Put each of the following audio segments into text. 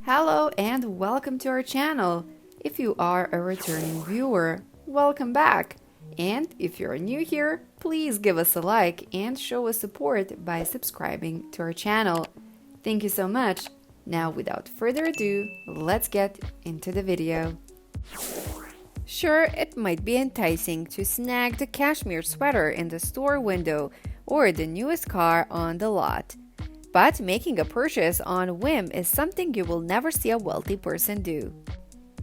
Hello and welcome to our channel. If you are a returning viewer, welcome back. And if you're new here, please give us a like and show us support by subscribing to our channel. Thank you so much. Now, without further ado, let's get into the video. Sure, it might be enticing to snag the cashmere sweater in the store window or the newest car on the lot. But making a purchase on whim is something you will never see a wealthy person do.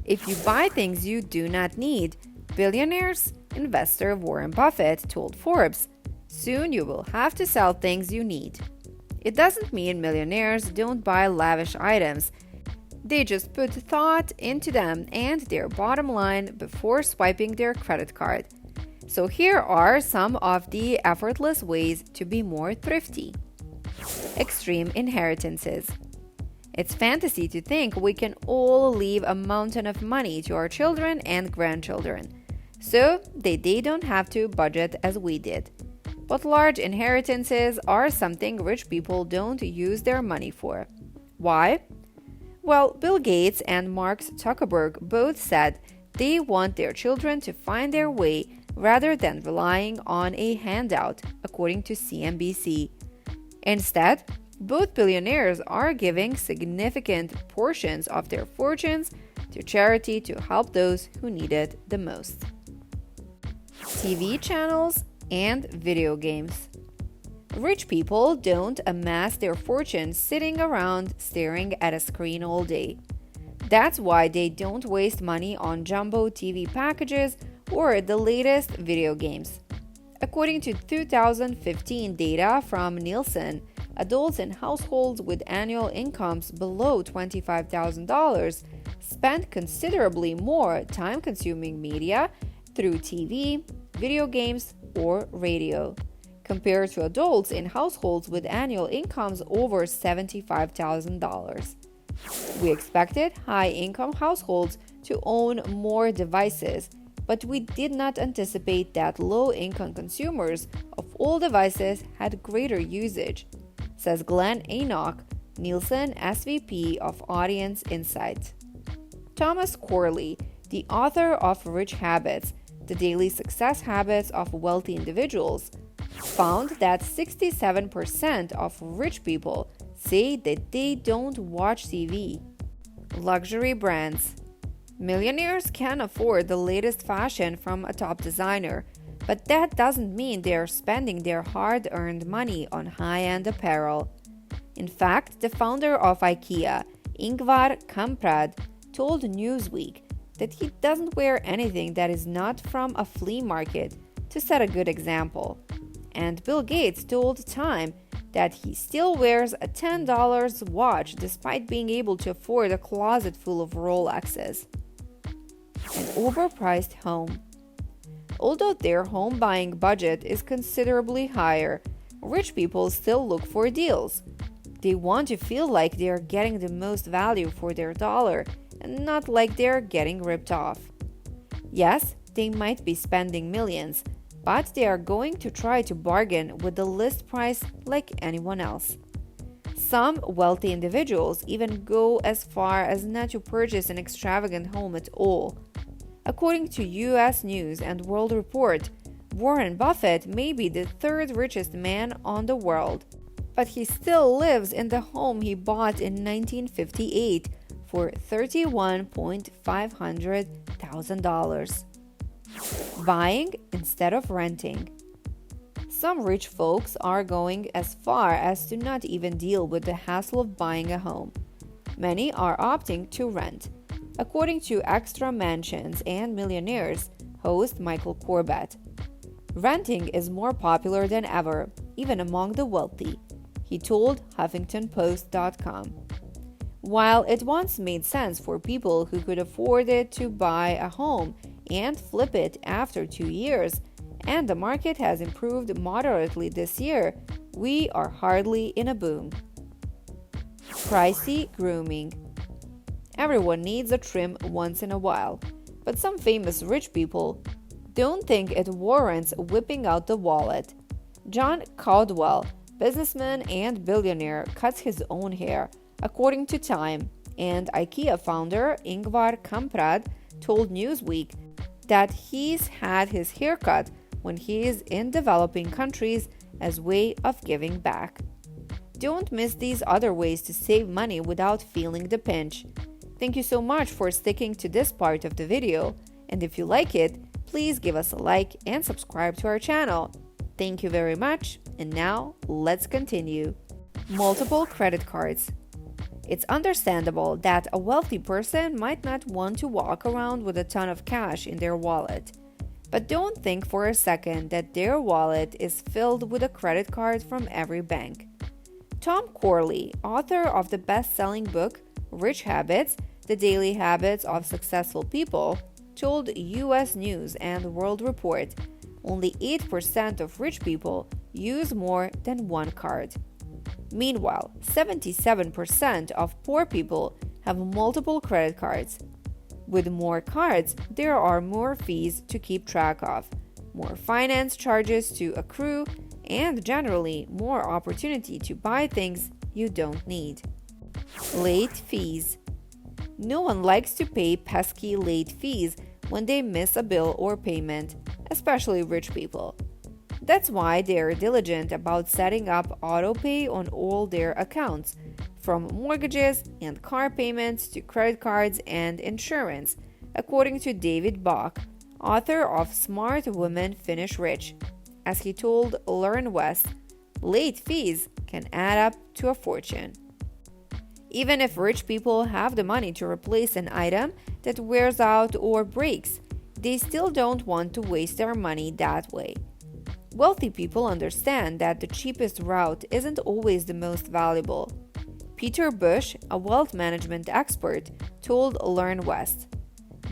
If you buy things you do not need, billionaires, investor Warren Buffett told Forbes, soon you will have to sell things you need. It doesn't mean millionaires don't buy lavish items. They just put thought into them and their bottom line before swiping their credit card. So here are some of the effortless ways to be more thrifty. Extreme inheritances. It's fantasy to think we can all leave a mountain of money to our children and grandchildren, so they don't have to budget as we did. But large inheritances are something rich people don't use their money for. Why? Well, Bill Gates and Mark Zuckerberg both said they want their children to find their way rather than relying on a handout, according to CNBC. Instead, both billionaires are giving significant portions of their fortunes to charity to help those who need it the most. TV channels and video games. Rich people don't amass their fortunes sitting around staring at a screen all day. That's why they don't waste money on jumbo TV packages or the latest video games. According to 2015 data from Nielsen, adults in households with annual incomes below $25,000 spend considerably more time consuming media through TV, video games, or radio, compared to adults in households with annual incomes over $75,000. We expected high-income households to own more devices, but we did not anticipate that low-income consumers of all devices had greater usage, says Glenn Enoch, Nielsen SVP of Audience Insight. Thomas Corley, the author of Rich Habits, The Daily Success Habits of Wealthy Individuals, found that 67% of rich people say that they don't watch TV. Luxury brands. Millionaires can afford the latest fashion from a top designer, but that doesn't mean they're spending their hard-earned money on high-end apparel. In fact, the founder of IKEA, Ingvar Kamprad, told Newsweek that he doesn't wear anything that is not from a flea market to set a good example. And Bill Gates told Time that he still wears a $10 watch despite being able to afford a closet full of Rolexes. An overpriced home. Although their home buying budget is considerably higher, rich people still look for deals. They want to feel like they're getting the most value for their dollar and not like they're getting ripped off. Yes, they might be spending millions, but they are going to try to bargain with the list price like anyone else. Some wealthy individuals even go as far as not to purchase an extravagant home at all. According to U.S. News and World Report, Warren Buffett may be the third richest man on the world, but he still lives in the home he bought in 1958 for $31,500,000. Buying instead of renting. Some rich folks are going as far as to not even deal with the hassle of buying a home. Many are opting to rent. According to Extra Mansions and Millionaires host Michael Corbett, renting is more popular than ever, even among the wealthy, he told HuffingtonPost.com. While it once made sense for people who could afford it to buy a home and flip it after 2 years, and the market has improved moderately this year, we are hardly in a boom. Pricey grooming. Everyone needs a trim once in a while, but some famous rich people don't think it warrants whipping out the wallet. John Caldwell, businessman and billionaire, cuts his own hair, according to Time, And IKEA founder Ingvar Kamprad told Newsweek that he's had his hair cut when he is in developing countries as way of giving back. Don't miss these other ways to save money without feeling the pinch. Thank you so much for sticking to this part of the video, and if you like it, please give us a like and subscribe to our channel. Thank you very much, and now let's continue. Multiple credit cards. It's understandable that a wealthy person might not want to walk around with a ton of cash in their wallet. But don't think for a second that their wallet is filled with a credit card from every bank. Tom Corley, author of the best-selling book Rich Habits: The Daily Habits of Successful People, told US News and World Report only 8% of rich people use more than one card. Meanwhile, 77% of poor people have multiple credit cards. With more cards, there are more fees to keep track of, more finance charges to accrue, and generally more opportunity to buy things you don't need. Late fees. No one likes to pay pesky late fees when they miss a bill or payment, especially rich people. That's why they are diligent about setting up autopay on all their accounts, from mortgages and car payments to credit cards and insurance, according to David Bach, author of Smart Women Finish Rich. As he told Lauren West, late fees can add up to a fortune. Even if rich people have the money to replace an item that wears out or breaks, they still don't want to waste their money that way. Wealthy people understand that the cheapest route isn't always the most valuable. Peter Bush, a wealth management expert, told Learn West,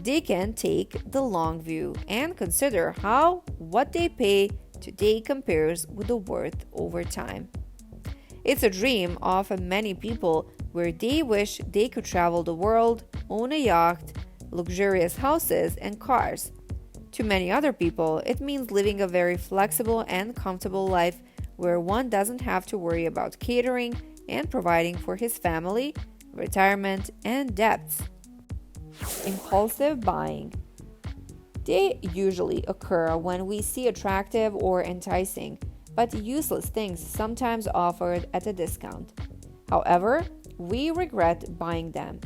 they can take the long view and consider how what they pay today compares with the worth over time. It's a dream of many people where they wish they could travel the world, own a yacht, luxurious houses, and cars. To many other people, it means living a very flexible and comfortable life where one doesn't have to worry about catering and providing for his family, retirement, and debts. Impulsive buying. They usually occur when we see attractive or enticing, but useless things sometimes offered at a discount. However, we regret buying them.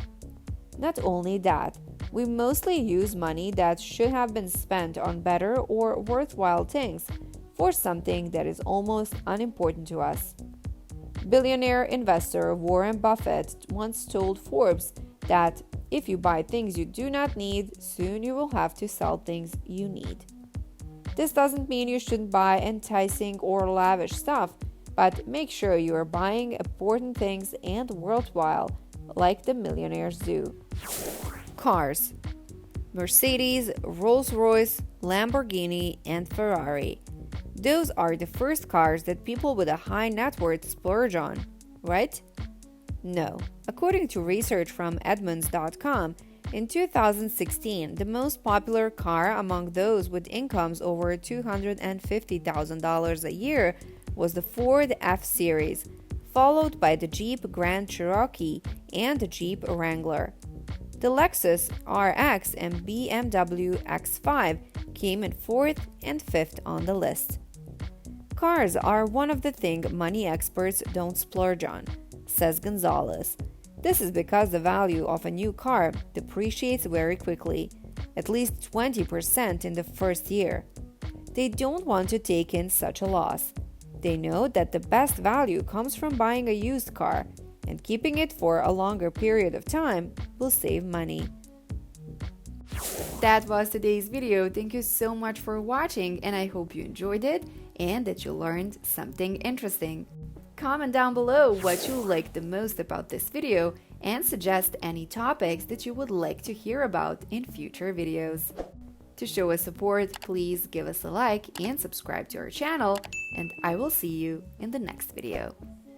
Not only that, we mostly use money that should have been spent on better or worthwhile things for something that is almost unimportant to us. Billionaire investor Warren Buffett once told Forbes that if you buy things you do not need, soon you will have to sell things you need. This doesn't mean you shouldn't buy enticing or lavish stuff, but make sure you are buying important things and worthwhile, like the millionaires do. Cars. Mercedes, Rolls-Royce, Lamborghini, and Ferrari. Those are the first cars that people with a high net worth splurge on, right? No. According to research from Edmunds.com, in 2016, the most popular car among those with incomes over $250,000 a year was the Ford F-Series, followed by the Jeep Grand Cherokee and the Jeep Wrangler. The Lexus RX and BMW X5 came in 4th and 5th on the list. Cars are one of the things money experts don't splurge on, says Gonzalez. This is because the value of a new car depreciates very quickly, at least 20% in the first year. They don't want to take in such a loss. They know that the best value comes from buying a used car, and keeping it for a longer period of time will save money. That was today's video. Thank you so much for watching, and I hope you enjoyed it and that you learned something interesting. Comment down below what you liked the most about this video and suggest any topics that you would like to hear about in future videos. To show us support, please give us a like and subscribe to our channel, and I will see you in the next video.